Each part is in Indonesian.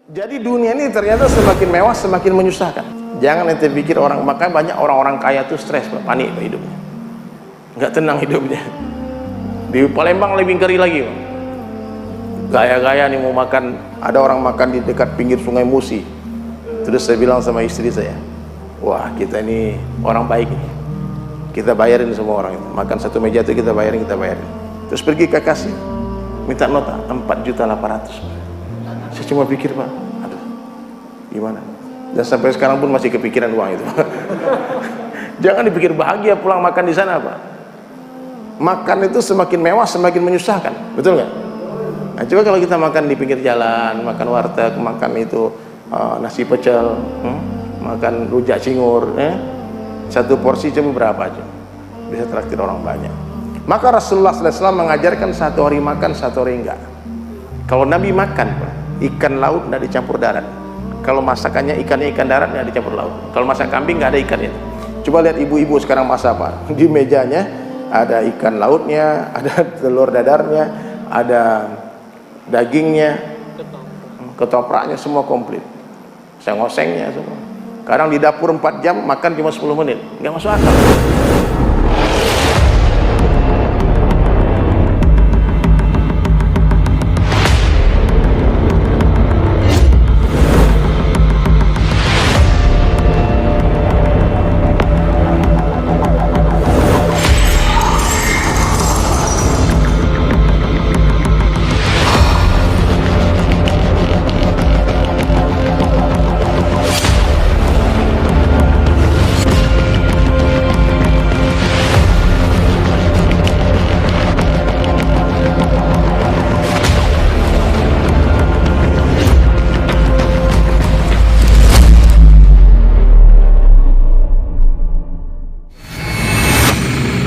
Jadi dunia ini ternyata semakin mewah semakin menyusahkan. Jangan ente pikir orang, makanya banyak orang-orang kaya tuh stres, panik hidupnya, nggak tenang hidupnya. Di Palembang lebih ngeri lagi, Pak. Gaya-gaya nih mau makan, ada orang makan di dekat pinggir Sungai Musi. Terus saya bilang sama istri saya, wah kita ini orang baik nih, kita bayarin semua orang itu. Makan satu meja itu kita bayarin. Terus pergi ke kasir, minta nota 4.800.000. Saya cuma pikir, Pak, aduh gimana, dan sampai sekarang pun masih kepikiran uang itu. Jangan dipikir bahagia pulang makan di sana, Pak. Makan itu semakin mewah semakin menyusahkan, betul nggak? Nah, coba kalau kita makan di pinggir jalan, makan warteg, makan itu nasi pecel, makan rujak cingur, satu porsi cuma berapa aja, bisa traktir orang banyak. Maka Rasulullah SAW mengajarkan satu hari makan, satu hari enggak. Kalau Nabi makan, Pak, ikan laut tidak dicampur darat. Kalau masakannya ikan darat tidak dicampur laut. Kalau masak kambing nggak ada ikannya. Coba lihat ibu-ibu sekarang masak, Pak. Di mejanya ada ikan lautnya, ada telur dadarnya, ada dagingnya, ketopraknya, semua komplit. Seng-osengnya semua. Kadang di dapur 4 jam makan cuma 10 menit, nggak masuk akal.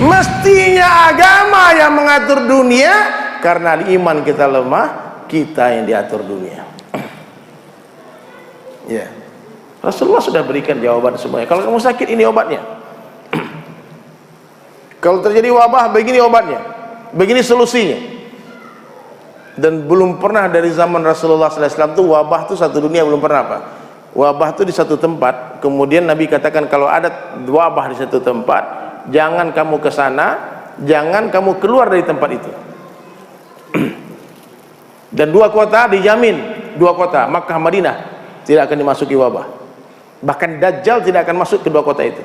Mestinya agama yang mengatur dunia, karena iman kita lemah, kita yang diatur dunia. Ya, Rasulullah sudah berikan jawaban semuanya. Kalau kamu sakit, ini obatnya. Kalau terjadi wabah, begini obatnya, begini solusinya. Dan belum pernah dari zaman Rasulullah SAW itu wabah itu satu dunia, belum pernah, Pak. Wabah itu di satu tempat, kemudian Nabi katakan kalau ada wabah di satu tempat, jangan kamu ke sana, jangan kamu keluar dari tempat itu. Dan 2 kota dijamin, 2 kota Makkah Madinah tidak akan dimasuki wabah. Bahkan Dajjal tidak akan masuk ke 2 kota itu.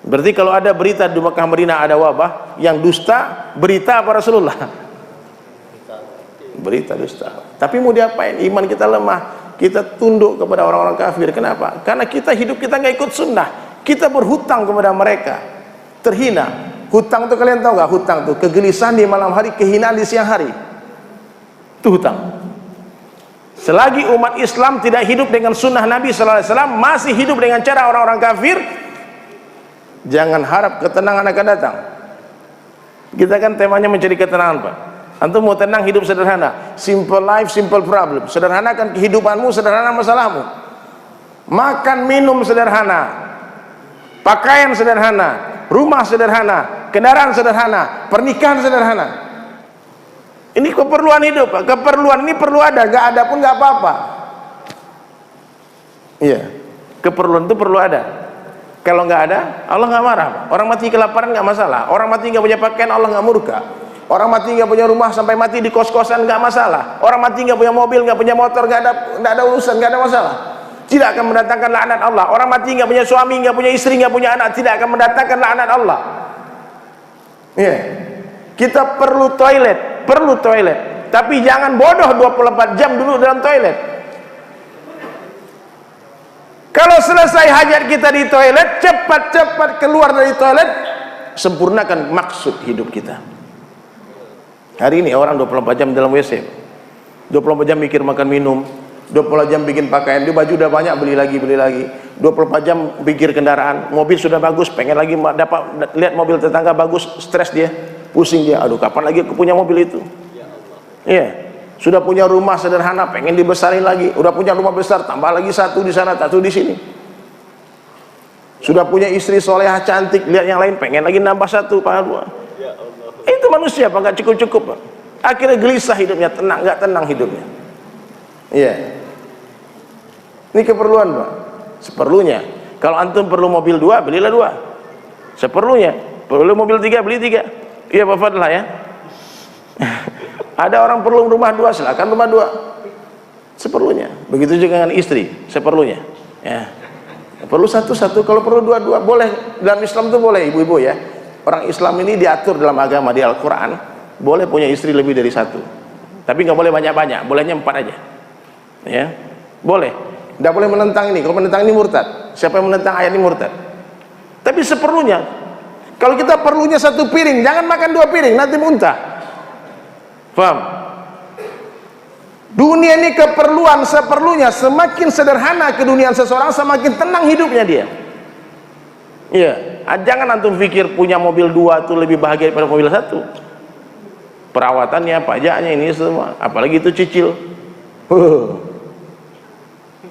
Berarti kalau ada berita di Makkah Madinah ada wabah, yang dusta berita apa Rasulullah? Berita dusta. Tapi mau diapain? Iman kita lemah, kita tunduk kepada orang-orang kafir. Kenapa? Karena kita hidup kita nggak ikut sunnah. Kita berhutang kepada mereka, terhina. Hutang itu kalian tahu nggak? Hutang itu kegelisahan di malam hari, kehinaan di siang hari. Itu hutang. Selagi umat Islam tidak hidup dengan sunnah Nabi SAW, masih hidup dengan cara orang-orang kafir, jangan harap ketenangan akan datang. Kita kan temanya mencari ketenangan, Pak. Antum mau tenang, hidup sederhana. Simple life, simple problem. Sederhanakan kehidupanmu, sederhana masalahmu. Makan minum sederhana, pakaian sederhana, rumah sederhana, kendaraan sederhana, pernikahan sederhana. Ini keperluan hidup, Pak. Keperluan ini perlu ada, nggak ada pun nggak apa-apa. Iya, keperluan itu perlu ada. Kalau nggak ada, Allah nggak marah, Pak. Orang mati kelaparan nggak masalah. Orang mati nggak punya pakaian, Allah nggak murka. Orang mati nggak punya rumah sampai mati di kos-kosan nggak masalah. Orang mati nggak punya mobil, nggak punya motor, nggak ada urusan, nggak ada masalah. Tidak akan mendatangkan laknat Allah. Orang mati nggak punya suami, nggak punya istri, nggak punya anak, tidak akan mendatangkan laknat Allah. Ya, kita perlu toilet, tapi jangan bodoh 24 jam dulu dalam toilet. Kalau selesai hajat kita di toilet, cepat-cepat keluar dari toilet, sempurnakan maksud hidup kita. Hari ini orang 24 jam dalam WC, 24 jam mikir makan minum, 24 jam bikin pakaian, dia baju udah banyak beli lagi, 24 jam pikir kendaraan, mobil sudah bagus, pengen lagi dapat lihat mobil tetangga bagus, stres dia, pusing dia, aduh kapan lagi aku punya mobil itu. Iya, sudah punya rumah sederhana, pengen dibesarin lagi, udah punya rumah besar, tambah lagi satu di sana, satu di sini. Sudah punya istri solehah cantik, lihat yang lain, pengen lagi nambah satu, pangkat 2. Itu manusia, Pak, nggak cukup-cukup, Pak. Akhirnya gelisah hidupnya, nggak tenang hidupnya. Iya. Ini keperluan Pak, seperlunya. Kalau antum perlu mobil 2, belilah 2 seperlunya. Perlu mobil 3, beli 3. Iya Pak Fadlah ya. Ada orang perlu rumah 2, silakan rumah 2 seperlunya. Begitu juga dengan istri, seperlunya ya. Perlu satu-satu, kalau perlu 2-2 boleh. Dalam Islam itu boleh ibu-ibu ya. Orang Islam ini diatur dalam agama di Al-Quran, boleh punya istri lebih dari 1, tapi nggak boleh banyak-banyak, bolehnya 4 aja ya, boleh. Nggak boleh menentang ini, kalau menentang ini murtad. Siapa yang menentang ayat ini murtad. Tapi seperlunya. Kalau kita perlunya 1 piring, jangan makan 2 piring, nanti muntah. Paham? Dunia ini keperluan seperlunya. Semakin sederhana keduniaan seseorang, semakin tenang hidupnya dia. Iya, jangan antum pikir punya mobil 2 itu lebih bahagia daripada mobil 1. Perawatannya, pajaknya, ini semua, apalagi itu cicil.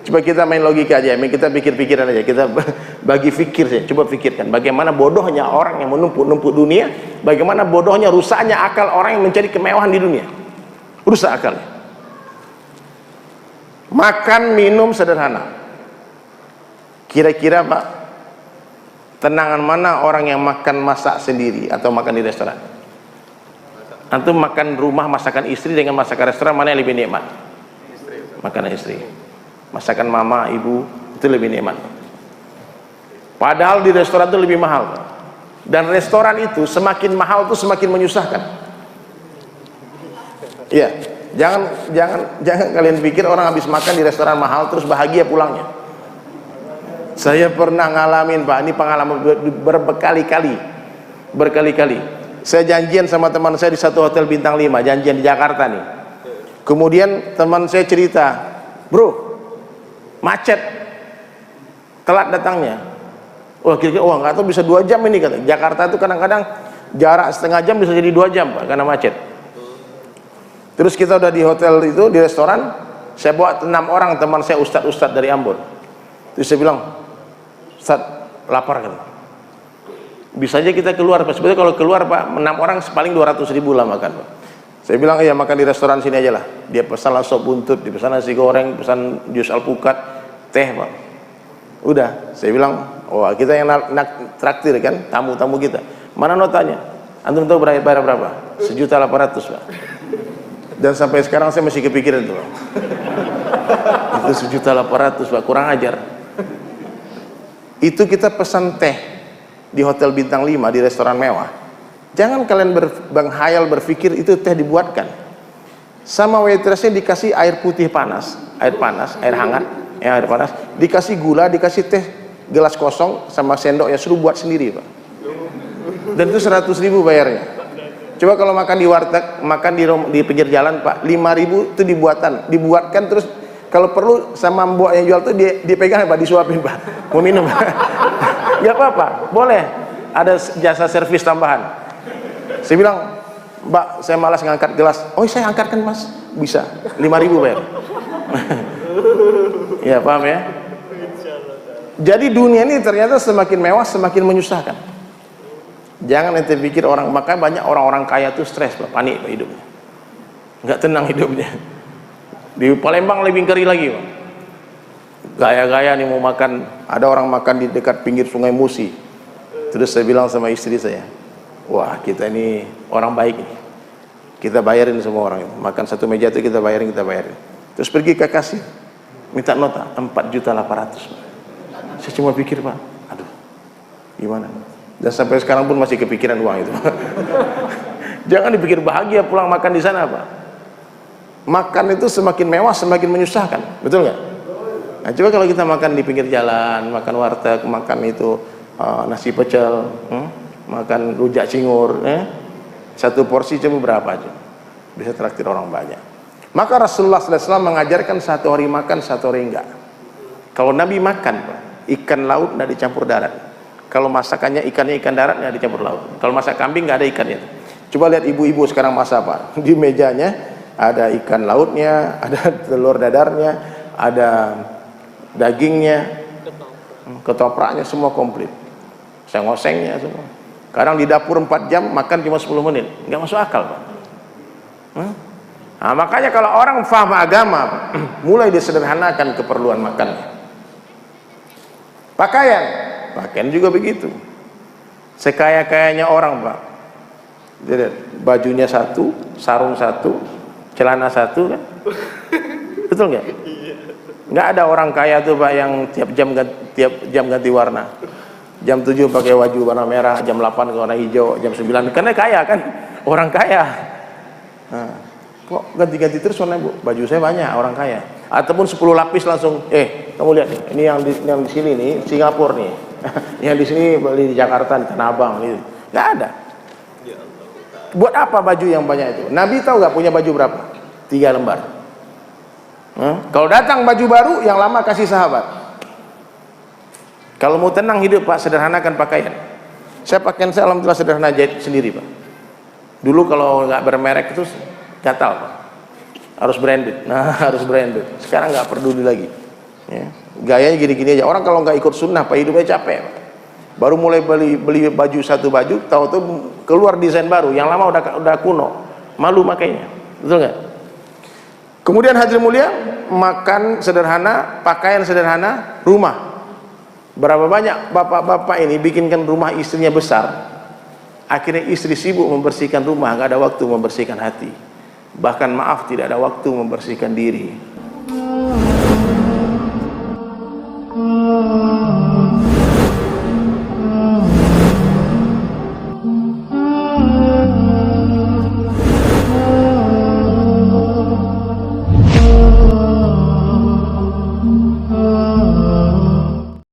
Coba kita main logika aja, kita pikir-pikiran aja, kita bagi fikir saja. Coba pikirkan bagaimana bodohnya orang yang menumpuk-numpuk dunia, bagaimana bodohnya, rusaknya akal orang yang mencari kemewahan di dunia. Rusak akalnya. Makan minum sederhana. Kira-kira Pak, tenangan mana orang yang makan masak sendiri atau makan di restoran? Antum makan rumah masakan istri dengan masakan restoran, mana yang lebih nikmat? Makanan istri. Masakan mama, ibu, itu lebih nikmat. Padahal di restoran itu lebih mahal. Dan restoran itu semakin mahal itu semakin menyusahkan. Iya, jangan kalian pikir orang habis makan di restoran mahal terus bahagia pulangnya. Saya pernah ngalamin Pak, ini pengalaman berkali-kali. Saya janjian sama teman saya di satu hotel bintang 5, janjian di Jakarta nih. Kemudian teman saya cerita, bro, macet, telat datangnya. Wah, kira-kira nggak tahu bisa 2 jam ini kata. Jakarta itu kadang-kadang jarak setengah jam bisa jadi 2 jam Pak, karena macet. Terus kita udah di hotel itu, di restoran, saya bawa 6 orang teman saya, ustadz dari Ambon. Terus saya bilang, Ustaz, lapar kan? Bisa aja kita keluar Pak. Sebetulnya kalau keluar Pak, 6 orang paling 200.000 lah makan Pak. Saya bilang, iya makan di restoran sini aja lah. Dia pesan sop buntut, dipesan nasi goreng, pesan jus alpukat, teh Pak. Udah, saya bilang, oh kita yang traktir kan, tamu-tamu kita. Mana notanya? Antum tahu bayar berapa? 1.800.000 Pak. Dan sampai sekarang saya masih kepikiran tuh Pak. Itu 1.800.000 Pak, kurang ajar. Itu kita pesan teh di hotel bintang 5, di restoran mewah. Jangan kalian berhayal berpikir itu teh dibuatkan. Sama waitressnya dikasih air putih panas, air hangat, ya air panas, dikasih gula, dikasih teh gelas kosong sama sendok, ya suruh buat sendiri Pak. Dan itu 100.000 bayarnya. Coba kalau makan di warteg, makan di pinggir jalan Pak, 5.000 itu dibuatkan terus kalau perlu sama mbok yang jual tuh dia pegang Pak, disuapin Pak, mau minum. Ya apa-apa, boleh ada jasa servis tambahan. Saya bilang, Mbak, saya malas ngangkat gelas. Oh, saya angkatkan Mas, bisa 5.000 bayar. Ya paham ya. Jadi dunia ini ternyata semakin mewah semakin menyusahkan. Jangan ente pikir orang, makanya banyak orang-orang kaya tuh stres Pak, panik Pak hidupnya, nggak tenang hidupnya. Di Palembang lebih ngeri lagi Pak. Gaya-gaya nih mau makan, ada orang makan di dekat pinggir Sungai Musi. Terus saya bilang sama istri saya, wah kita ini orang baik nih, kita bayarin semua orang itu. Makan satu meja itu kita bayarin. Terus pergi ke kasir, minta nota 4.800.000. Saya cuma pikir Pak, aduh gimana. Dan sampai sekarang pun masih kepikiran uang itu. Jangan dipikir bahagia pulang makan di sana Pak. Makan itu semakin mewah semakin menyusahkan, betul nggak? Nah, coba kalau kita makan di pinggir jalan, makan warteg, makan itu nasi pecel, makan rujak cingur, satu porsi cuma berapa aja, bisa traktir orang banyak. Maka Rasulullah SAW mengajarkan 1 hari makan, 1 hari enggak. Kalau Nabi makan ikan laut nggak dicampur darat. Kalau masakannya ikannya ikan darat nggak dicampur laut. Kalau masak kambing nggak ada ikannya. Coba lihat ibu-ibu sekarang masak Pak, di mejanya ada ikan lautnya, ada telur dadarnya, ada dagingnya, ketopraknya, semua komplit, seng-osengnya semua. Kadang di dapur 4 jam makan cuma 10 menit, nggak masuk akal Pak. Nah, makanya kalau orang paham agama mulai disederhanakan keperluan makannya. Pakaian juga begitu. Sekaya-kayanya orang, Pak, bajunya satu, sarung satu, celana satu, kan? Betul nggak? Nggak ada orang kaya tuh, Pak, yang tiap jam ganti warna. Jam 7 pakai baju warna merah, jam 8 ke warna hijau, jam 9, karena kaya kan, orang kaya. Nah, kok ganti-ganti terus warna, Bu? Baju saya banyak, orang kaya. Ataupun 10 lapis langsung, kamu lihat nih, ini yang di sini nih, Singapura nih. Yang di sini beli di Jakarta, di Tanah Abang nih. Nggak ada. Buat apa baju yang banyak itu? Nabi tahu nggak punya baju berapa? 3 lembar. Kalau datang baju baru, yang lama kasih sahabat. Kalau mau tenang hidup, Pak, sederhanakan pakaian. Pakaian saya alhamdulillah sederhana, jahit sendiri, Pak. Dulu kalau nggak bermerek itu gatal, Pak. Harus branded. Nah, harus branded. Sekarang nggak peduli lagi. Ya. Gayanya gini-gini aja. Orang kalau nggak ikut sunnah, Pak, hidupnya capek, Pak. Baru mulai beli baju satu baju, tahu-tahu keluar desain baru, yang lama udah kuno, malu makainya. Betul nggak? Kemudian hadirin mulia, makan sederhana, pakaian sederhana, rumah. Berapa banyak bapak-bapak ini bikinkan rumah istrinya besar, akhirnya istri sibuk membersihkan rumah, nggak ada waktu membersihkan hati. Bahkan maaf, tidak ada waktu membersihkan diri.